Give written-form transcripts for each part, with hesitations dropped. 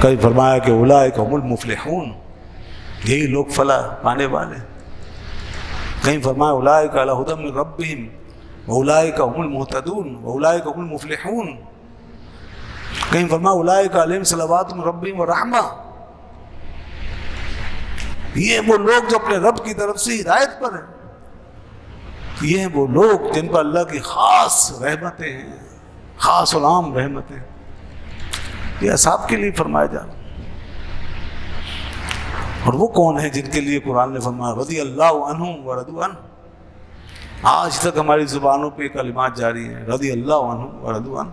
کہیں فرمایا کہ اولئک هم المفلحون، یہی لوگ فلاح پانے والے. کہیں فرمایا اولئک علی ھدی من ربہم واولئک هم المہتدون واولئک هم المفلحون. کہیں فرمایا اولئک علیہم صلوات من ربہم ورحمہ. یہ وہ لوگ جو اپنے رب کی طرف سے ہدایت پر ہیں، یہ ہیں وہ لوگ جن پر اللہ کی خاص رحمتیں ہیں، خاص و عام رحمتیں. یہ اصحاب کے لیے فرمایا جا رہا. اور وہ کون ہیں جن کے لیے قرآن نے فرمایا رضی اللہ عنہم ورضوا عنہ. آج تک ہماری زبانوں پہ کلمات جاری ہیں، رضی اللہ عنہم ورضوا عنہ.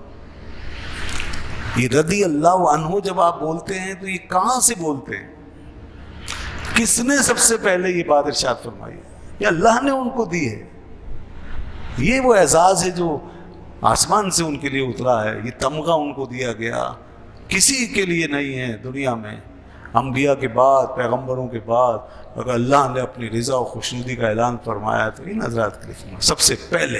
یہ رضی اللہ عنہ جب آپ بولتے ہیں تو یہ کہاں سے بولتے ہیں؟ کس نے سب سے پہلے یہ بات ارشاد فرمائی ہے؟ یہ اللہ نے ان کو دی ہے. یہ وہ اعزاز ہے جو آسمان سے ان کے لیے اترا ہے. یہ تمغہ ان کو دیا گیا، کسی کے لیے نہیں ہے دنیا میں. انبیاء کے بعد، پیغمبروں کے بعد اگر اللہ نے اپنی رضا و خوشنودی کا اعلان فرمایا تو ان حضرات کے لیے فرمایا سب سے پہلے.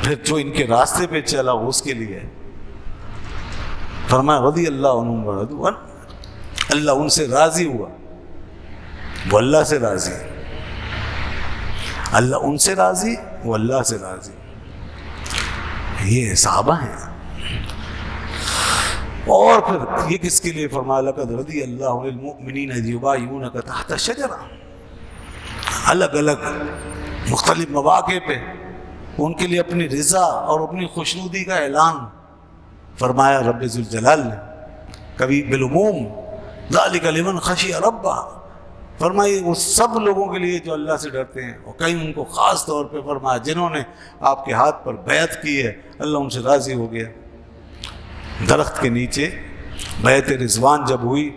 پھر جو ان کے راستے پہ چلا اس کے لیے فرمایا رضی اللہ عنہم ورضوا عنہ. اللہ ان سے راضی ہوا، وہ اللہ سے راضی. اللہ ان سے راضی، وہ اللہ سے راضی. یہ صحابہ ہیں. اور پھر یہ کس کے لیے فرمایا لقد رضی اللہ عن المؤمنین اذ یبایعونک تحت الشجرہ. الگ الگ مختلف مواقع پہ ان کے لیے اپنی رضا اور اپنی خوشنودی کا اعلان فرمایا رب ذوالجلال نے. کبھی بالعموم ذالک لمن خشی ربہ فرمائی وہ سب لوگوں کے لیے جو اللہ سے ڈرتے ہیں. اور کہیں ان کو خاص طور پہ فرمایا جنہوں نے آپ کے ہاتھ پر بیعت کی ہے، اللہ ان سے راضی ہو گیا. درخت کے نیچے بیعت رضوان جب ہوئی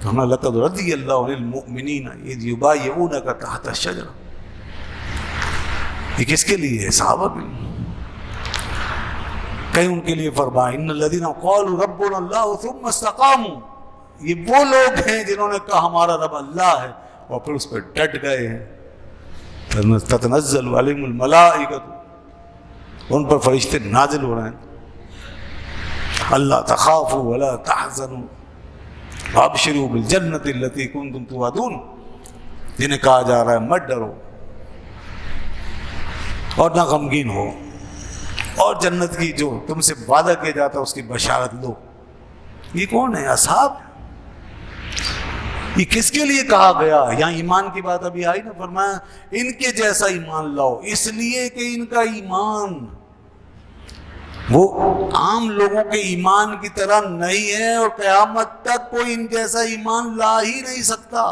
تو ہمیں لقد رضی اللہ عن المؤمنین اذ یبایعونک تحت الشجرہ. یہ کس کے لیے ہے؟ صحابہ کے لیے. کہیں ان کے لیے فرمایا ان الذین قالوا ربنا اللہ ثم استقاموا. یہ وہ لوگ ہیں جنہوں نے کہا ہمارا رب اللہ ہے اور پھر اس پہ ڈٹ گئے ہیں. تتنزل علیہم الملائکۃ، ان پر فرشتے نازل ہو رہے ہیں. اللہ تخافوا ولا تحزنوا وابشروا بالجنۃ التی کنتم توعدون. جنہیں کہا جا رہا ہے مت ڈرو اور نہ غمگین ہو، اور جنت کی جو تم سے وعدہ کیا جاتا ہے اس کی بشارت لو. یہ کون ہے؟ اصحاب. یہ کس کے لیے کہا گیا؟ یہاں ایمان کی بات ابھی آئی نا، فرمایا ان کے جیسا ایمان لاؤ، اس لیے کہ ان کا ایمان وہ عام لوگوں کے ایمان کی طرح نہیں ہے اور قیامت تک کوئی ان جیسا ایمان لا ہی نہیں سکتا.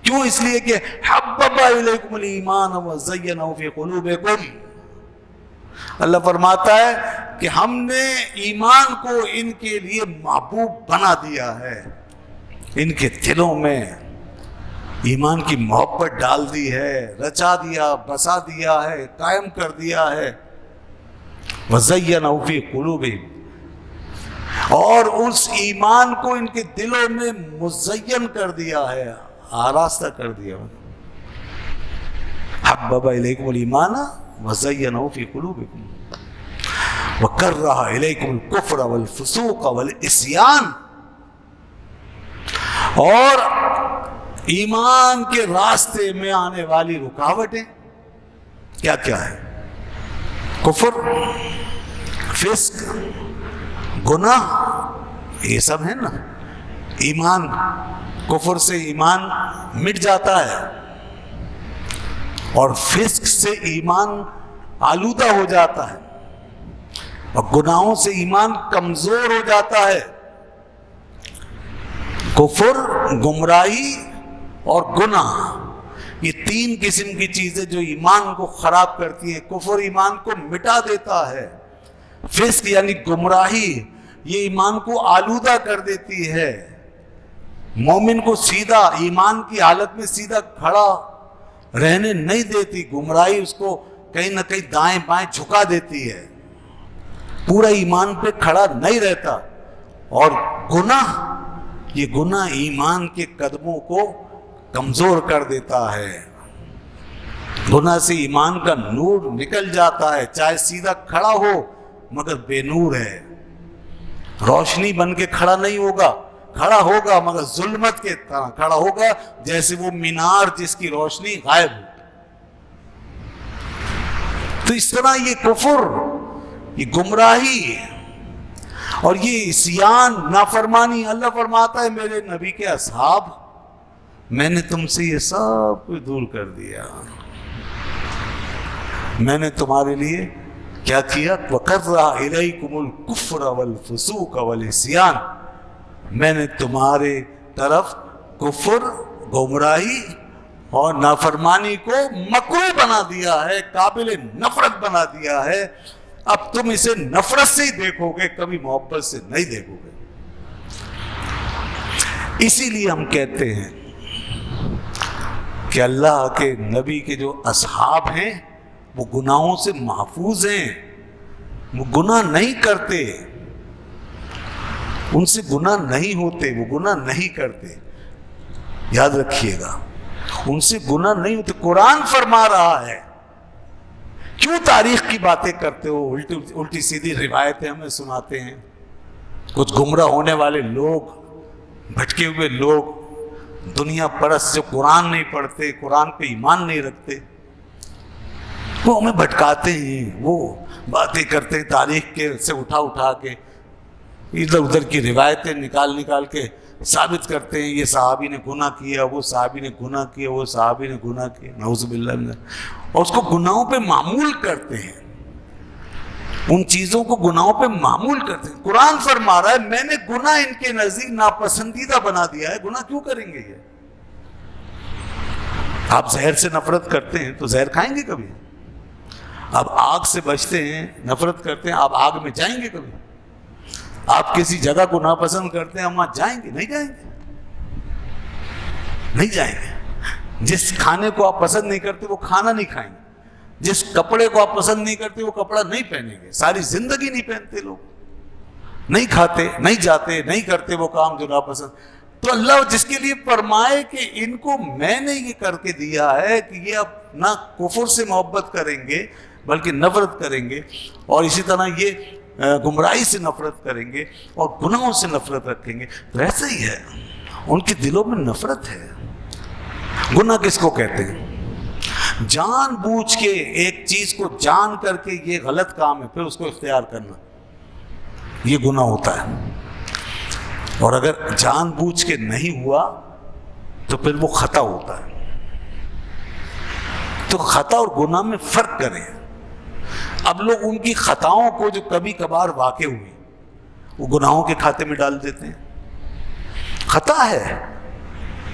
کیوں؟ اس لیے کہ حبب الیکم الایمان وزینہ فی قلوبکم. اللہ فرماتا ہے کہ ہم نے ایمان کو ان کے لیے محبوب بنا دیا ہے، ان کے دلوں میں ایمان کی محبت ڈال دی ہے، رچا دیا، بسا دیا ہے، قائم کر دیا ہے. وَزَيَّنَهُ فِي قُلُوبِهِمْ، اور اس ایمان کو ان کے دلوں میں مزین کر دیا ہے، آراستہ کر دیا. حبب الیکم الایمان وزینہ فی قلوبکم وکرہ الیکم الکفر والفسوق والعصیان. اور ایمان کے راستے میں آنے والی رکاوٹیں کیا کیا ہے؟ کفر، فسق، گناہ، یہ سب ہے نا. ایمان، کفر سے ایمان مٹ جاتا ہے اور فسق سے ایمان آلودہ ہو جاتا ہے اور گناہوں سے ایمان کمزور ہو جاتا ہے. کفر، گمراہی اور گناہ، یہ تین قسم کی چیزیں جو ایمان کو خراب کرتی ہیں. کفر ایمان کو مٹا دیتا ہے، فسق یعنی گمراہی یہ ایمان کو آلودہ کر دیتی ہے، مومن کو سیدھا ایمان کی حالت میں سیدھا کھڑا رہنے نہیں دیتی. گمراہی اس کو کہیں نہ کہیں دائیں بائیں جھکا دیتی ہے، پورا ایمان پہ کھڑا نہیں رہتا. اور گناہ، یہ گناہ ایمان کے قدموں کو کمزور کر دیتا ہے. گناہ سے ایمان کا نور نکل جاتا ہے، چاہے سیدھا کھڑا ہو مگر بے نور ہے. روشنی بن کے کھڑا نہیں ہوگا، کھڑا ہوگا مگر ظلمت کے طرح کھڑا ہوگا، جیسے وہ مینار جس کی روشنی غائب ہو۔ تو اس طرح یہ کفر، یہ گمراہی اور یہ عصیان، نافرمانی، اللہ فرماتا ہے میرے نبی کے اصحاب میں نے تم سے یہ سب کچھ دور کر دیا، میں نے تمہارے لیے کیا کیا؟ وَكَرَّهَ إِلَيْكُمُ الْكُفْرَ وَالْفُسُوقَ وَالْعِصْيَانَ، میں نے تمہارے طرف کفر، گمراہی اور نافرمانی کو مکروہ بنا دیا ہے، قابل نفرت بنا دیا ہے۔ اب تم اسے نفرت سے ہی دیکھو گے، کبھی محبت سے نہیں دیکھو گے۔ اسی لیے ہم کہتے ہیں کہ اللہ کے نبی کے جو اصحاب ہیں وہ گناہوں سے محفوظ ہیں، وہ گناہ نہیں کرتے، ان سے گناہ نہیں ہوتے، وہ گناہ نہیں کرتے، یاد رکھیے گا، ان سے گناہ نہیں ہوتے۔ قرآن فرما رہا ہے، کیوں تاریخ کی باتیں کرتے ہو؟ الٹی سیدھی روایتیں ہمیں سناتے ہیں کچھ گمراہ ہونے والے لوگ، بھٹکے ہوئے لوگ، دنیا پرست جو قرآن نہیں پڑھتے، قرآن پہ ایمان نہیں رکھتے، وہ ہمیں بھٹکاتے ہیں، وہ باتیں کرتے ہیں تاریخ کے سے اٹھا کے، ادھر ادھر کی روایتیں نکال کے ثابت کرتے ہیں یہ صحابی نے گناہ کیا، وہ صحابی نے گناہ کیا، وہ صحابی نے گناہ کیا، نعوذ باللہ من، اور اس کو گناہوں پہ معمول کرتے ہیں، ان چیزوں کو گناہوں پہ معمول کرتے ہیں۔ قرآن فرما رہا ہے میں نے گناہ ان کے نزدیک ناپسندیدہ بنا دیا ہے، گناہ کیوں کریں گے یہ؟ آپ زہر سے نفرت کرتے ہیں تو زہر کھائیں گے کبھی؟ آپ آگ سے بچتے ہیں، نفرت کرتے ہیں، آپ آگ میں جائیں گے کبھی؟ آپ کسی جگہ کو ناپسند کرتے ہیں، ہم وہاں جائیں گے؟ نہیں جائیں گے، نہیں جائیں گے۔ جس کھانے کو آپ پسند نہیں کرتے وہ کھانا نہیں کھائیں گے، جس کپڑے کو آپ پسند نہیں کرتے وہ کپڑا نہیں پہنیں گے، ساری زندگی نہیں پہنتے لوگ، نہیں کھاتے، نہیں جاتے، نہیں کرتے وہ کام جو ناپسند۔ تو اللہ جس کے لیے فرمائے کہ ان کو میں نے یہ کر کے دیا ہے کہ یہ اب نہ کفر سے محبت کریں گے بلکہ نفرت کریں گے، اور اسی طرح یہ گمراہی سے نفرت کریں گے اور گناہوں سے نفرت رکھیں گے، تو ایسا ہی ہے، ان کے دلوں میں نفرت ہے۔ گناہ کس کو کہتے ہیں؟ جان بوجھ کے ایک چیز کو جان کر کے یہ غلط کام ہے پھر اس کو اختیار کرنا، یہ گناہ ہوتا ہے۔ اور اگر جان بوجھ کے نہیں ہوا تو پھر وہ خطا ہوتا ہے۔ تو خطا اور گناہ میں فرق کریں۔ اب لوگ ان کی خطاؤں کو جو کبھی کبھار واقع ہوئی وہ گناہوں کے کھاتے میں ڈال دیتے ہیں۔ خطا ہے،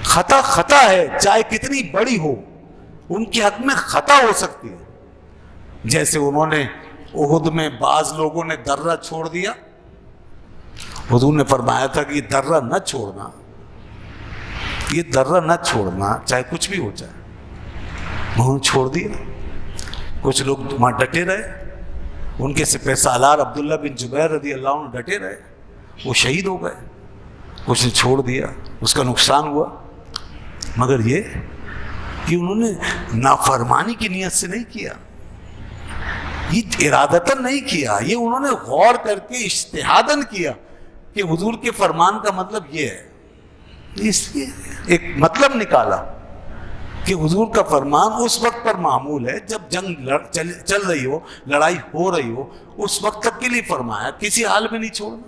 خطا ہے، چاہے کتنی بڑی ہو، ان کے حق میں خطا ہو سکتی ہے۔ جیسے انہوں نے احد میں بعض لوگوں نے درہ چھوڑ دیا، حضور نے فرمایا تھا کہ یہ درہ نہ چھوڑنا، یہ درہ نہ چھوڑنا، چاہے کچھ بھی ہو جائے۔ انہوں نے چھوڑ دیا، کچھ لوگ وہاں ڈٹے رہے، ان کے سپہ سالار عبداللہ بن جبیر رضی اللہ عنہ ڈٹے رہے، وہ شہید ہو گئے۔ کچھ نے چھوڑ دیا، اس کا نقصان ہوا، مگر یہ کہ انہوں نے نافرمانی کی نیت سے نہیں کیا، یہ ارادتاً نہیں کیا، یہ انہوں نے غور کر کے اجتہاداً کیا کہ حضور کے فرمان کا مطلب یہ ہے، اس لیے ایک مطلب نکالا کہ حضور کا فرمان اس وقت پر معمول ہے جب جنگ چل رہی ہو، لڑائی ہو رہی ہو، اس وقت تک کے لیے فرمایا، کسی حال میں نہیں چھوڑنا۔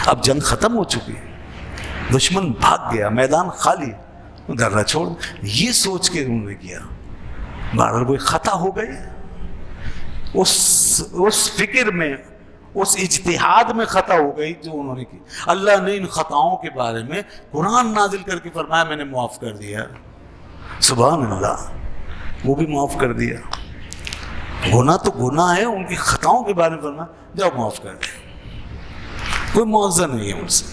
اب جنگ ختم ہو چکی، دشمن بھاگ گیا، میدان خالی، درہ چھوڑ، یہ سوچ کے انہوں نے کیا، بہرحال کوئی خطا ہو گئی، اس فکر میں، اس اجتہاد میں خطا ہو گئی جو انہوں نے کی۔ اللہ نے ان خطاؤں کے بارے میں قرآن نازل کر کے فرمایا میں نے معاف کر دیا، سبحان اللہ، وہ بھی معاف کر دیا۔ گناہ تو گناہ ہے، ان کی خطاؤں کے بارے میں فرمایا جاؤ معاف کر دیا، کوئی معاوضہ نہیں ہے ان سے۔